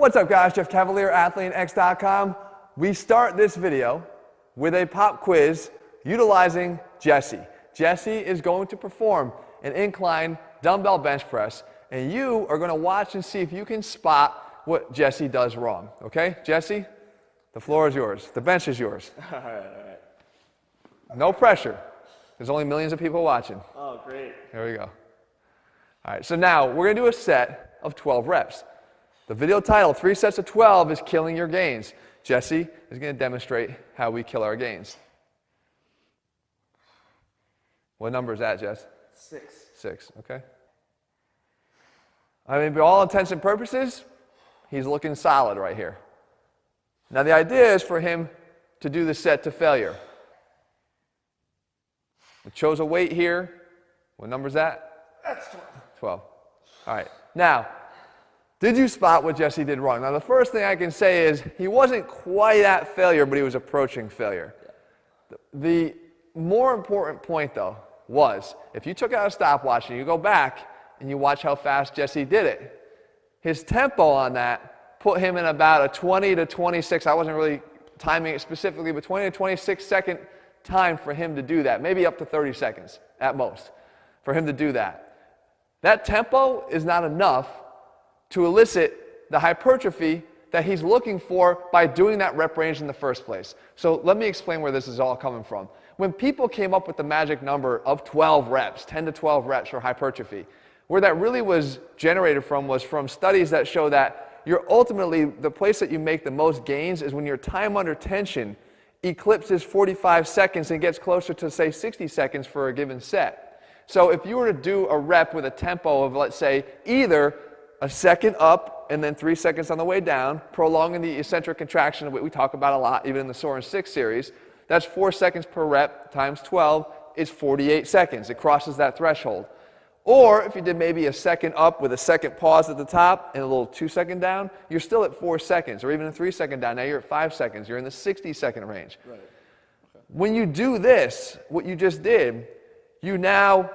What's up, guys? Jeff Cavalier, AthleanX.com. We start this video with a pop quiz utilizing Jesse. Jesse is going to perform an incline dumbbell bench press, and you are going to watch and see if you can spot what Jesse does wrong. Okay, Jesse? The floor is yours. The bench is yours. All right. No pressure. There's only millions of people watching. Oh, great. There we go. All right, so now we're going to do a set of 12 reps. The video title, 3 sets of 12, is Killing Your Gains. Jesse is going to demonstrate how we kill our gains. What number is that, Jess? 6. 6, okay. I mean, by all intents and purposes, he's looking solid right here. Now, the idea is for him to do the set to failure. We chose a weight here. What number is that? That's 12. 12. All right. Now, did you spot what Jesse did wrong? Now, the first thing I can say is he wasn't quite at failure, but he was approaching failure. The more important point, though, was if you took out a stopwatch and you go back and you watch how fast Jesse did it, his tempo on that put him in about a 20 to 26, I wasn't really timing it specifically, but 20 to 26 second time for him to do that, maybe up to 30 seconds at most for him to do that. That tempo is not enough to elicit the hypertrophy that he's looking for by doing that rep range in the first place. So let me explain where this is all coming from. When people came up with the magic number of 12 reps, 10 to 12 reps for hypertrophy, where that really was generated from was from studies that show that you're ultimately, the place that you make the most gains is when your time under tension eclipses 45 seconds and gets closer to, say, 60 seconds for a given set. So if you were to do a rep with a tempo of, let's say, either a second up and then 3 seconds on the way down, prolonging the eccentric contraction, we talk about a lot, even in the Soaring 6 series, that's 4 seconds per rep times 12 is 48 seconds. It crosses that threshold. Or if you did maybe a second up with a second pause at the top and a little 2-second down, you're still at 4 seconds, or even a 3-second down. Now you're at 5 seconds. You're in the 60-second range. Right. Okay. When you do this, what you just did, you now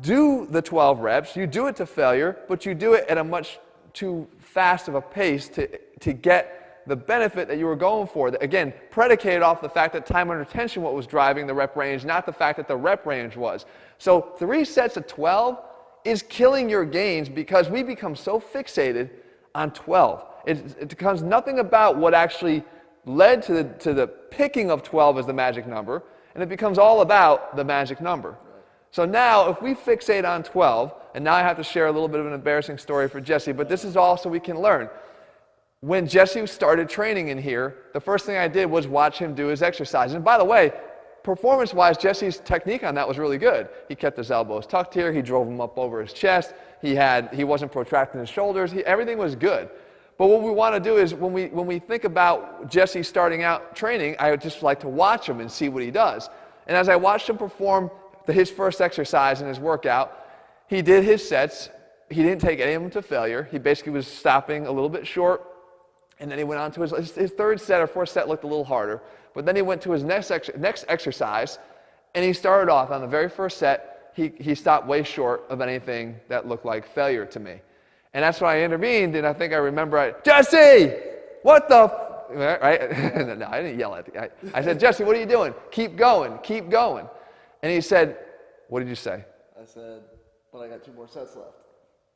do the 12 reps, you do it to failure, but you do it at a much too fast of a pace to get the benefit that you were going for. Again, predicated off the fact that time under tension what was driving the rep range, not the fact that the rep range was. So 3 sets of 12 is killing your gains because we become so fixated on 12. It becomes nothing about what actually led to the picking of 12 as the magic number, and it becomes all about the magic number. So now, if we fixate on 12, and now I have to share a little bit of an embarrassing story for Jesse, but this is all so we can learn. When Jesse started training in here, the first thing I did was watch him do his exercise. And by the way, performance-wise, Jesse's technique on that was really good. He kept his elbows tucked here. He drove them up over his chest. He wasn't protracting his shoulders. Everything was good. But what we want to do is when we think about Jesse starting out training, I would just like to watch him and see what he does. And as I watched him perform his first exercise in his workout, he did his sets. He didn't take any of them to failure. He basically was stopping a little bit short, and then he went on to his third set or fourth set looked a little harder. But then he went to his next exercise, and he started off on the very first set. He stopped way short of anything that looked like failure to me. And that's when I intervened, and I think I remember, Jesse, what the right? No, I didn't yell at the guy. I said, Jesse, what are you doing? Keep going, keep going. And he said, what did you say? I said, but I got 2 more sets left.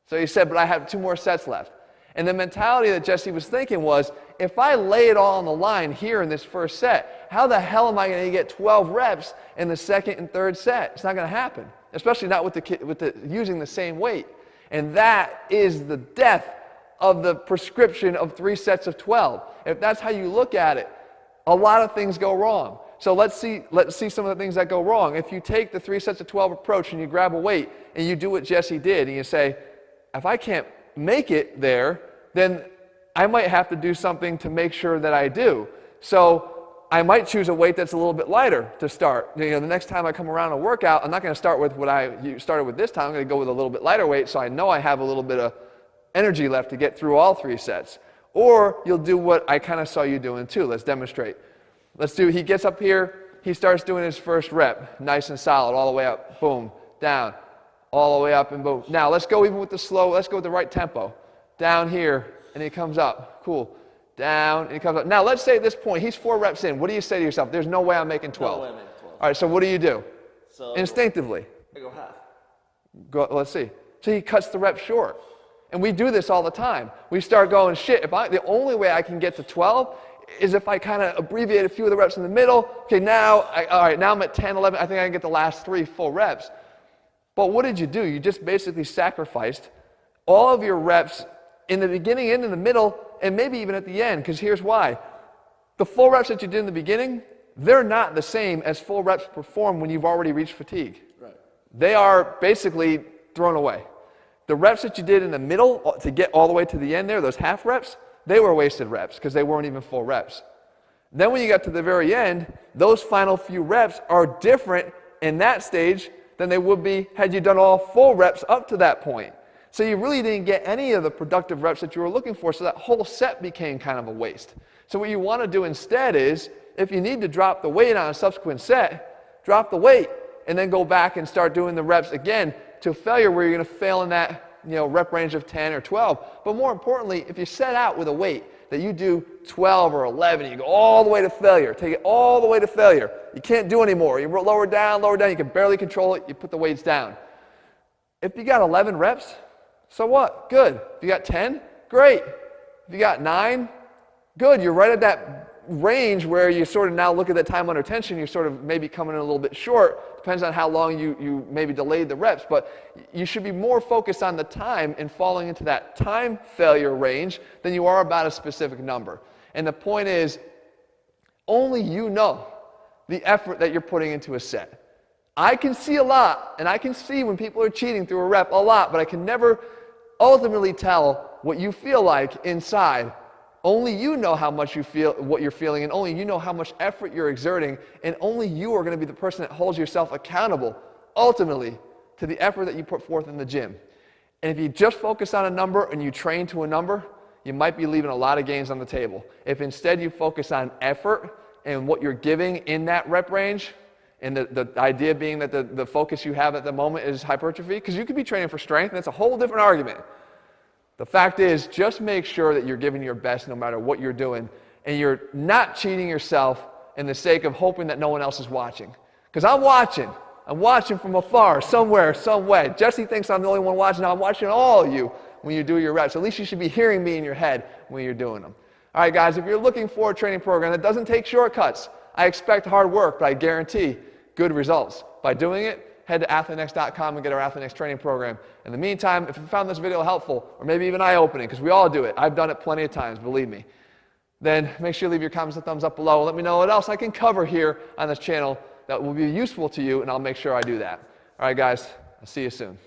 So he said, but I have 2 more sets left. And the mentality that Jesse was thinking was, if I lay it all on the line here in this first set, how the hell am I going to get 12 reps in the second and third set? It's not going to happen, especially not with using the same weight. And that is the death of the prescription of 3 sets of 12. If that's how you look at it, a lot of things go wrong. So let's see some of the things that go wrong. If you take the 3 sets of 12 approach and you grab a weight and you do what Jesse did and you say, if I can't make it there, then I might have to do something to make sure that I do. So I might choose a weight that's a little bit lighter to start. The next time I come around a workout, I'm not going to start with what I started with this time. I'm going to go with a little bit lighter weight so I know I have a little bit of energy left to get through all 3 sets. Or you'll do what I kind of saw you doing too. Let's demonstrate. He gets up here, he starts doing his first rep, nice and solid, all the way up, boom, down, all the way up and boom. Now let's go even with the slow, let's go with the right tempo. Down here, and he comes up. Cool. Down, and he comes up. Now, let's say at this point, he's 4 reps in. What do you say to yourself? There's no way I'm making 12. No way I'm making 12. All right, so what do you do? So Instinctively. I go half. Let's see. So he cuts the reps short. And we do this all the time. We start going, shit, the only way I can get to 12 is if I kind of abbreviate a few of the reps in the middle. Okay, now I'm at 10, 11. I think I can get the last 3 full reps. But what did you do? You just basically sacrificed all of your reps in the beginning and in the middle, and maybe even at the end, because here's why. The full reps that you did in the beginning, they're not the same as full reps performed when you've already reached fatigue. Right. They are basically thrown away. The reps that you did in the middle to get all the way to the end there, those half reps, they were wasted reps because they weren't even full reps. Then when you got to the very end, those final few reps are different in that stage than they would be had you done all full reps up to that point. So you really didn't get any of the productive reps that you were looking for, so that whole set became kind of a waste. So what you want to do instead is, if you need to drop the weight on a subsequent set, drop the weight, and then go back and start doing the reps again to failure where you're going to fail in that rep range of 10 or 12. But more importantly, if you set out with a weight that you do 12 or 11, you go all the way to failure, take it all the way to failure. You can't do anymore. You lower down, you can barely control it, you put the weights down. If you got 11 reps, so what? Good. If you got 10, great. If you got 9, good. You're right at that range where you sort of now look at that time under tension, you're sort of maybe coming in a little bit short. Depends on how long you maybe delayed the reps, but you should be more focused on the time and falling into that time failure range than you are about a specific number. And the point is, only you know the effort that you're putting into a set. I can see a lot, and I can see when people are cheating through a rep a lot, but I can never ultimately tell what you feel like inside. Only you know how much you feel, what you're feeling, and only you know how much effort you're exerting, and only you are going to be the person that holds yourself accountable, ultimately, to the effort that you put forth in the gym. And if you just focus on a number and you train to a number, you might be leaving a lot of gains on the table. If instead you focus on effort and what you're giving in that rep range, and the idea being that the focus you have at the moment is hypertrophy, because you could be training for strength, and that's a whole different argument. The fact is, just make sure that you're giving your best no matter what you're doing, and you're not cheating yourself in the sake of hoping that no one else is watching. Because I'm watching. I'm watching from afar, somewhere, some way. Jesse thinks I'm the only one watching. I'm watching all of you when you do your reps. At least you should be hearing me in your head when you're doing them. All right, guys, if you're looking for a training program that doesn't take shortcuts, I expect hard work, but I guarantee good results. By doing it, head to athleanx.com and get our AthleanX training program. In the meantime, if you found this video helpful, or maybe even eye-opening, because we all do it, I've done it plenty of times, believe me, then make sure you leave your comments and thumbs up below. Let me know what else I can cover here on this channel that will be useful to you, and I'll make sure I do that. All right, guys, I'll see you soon.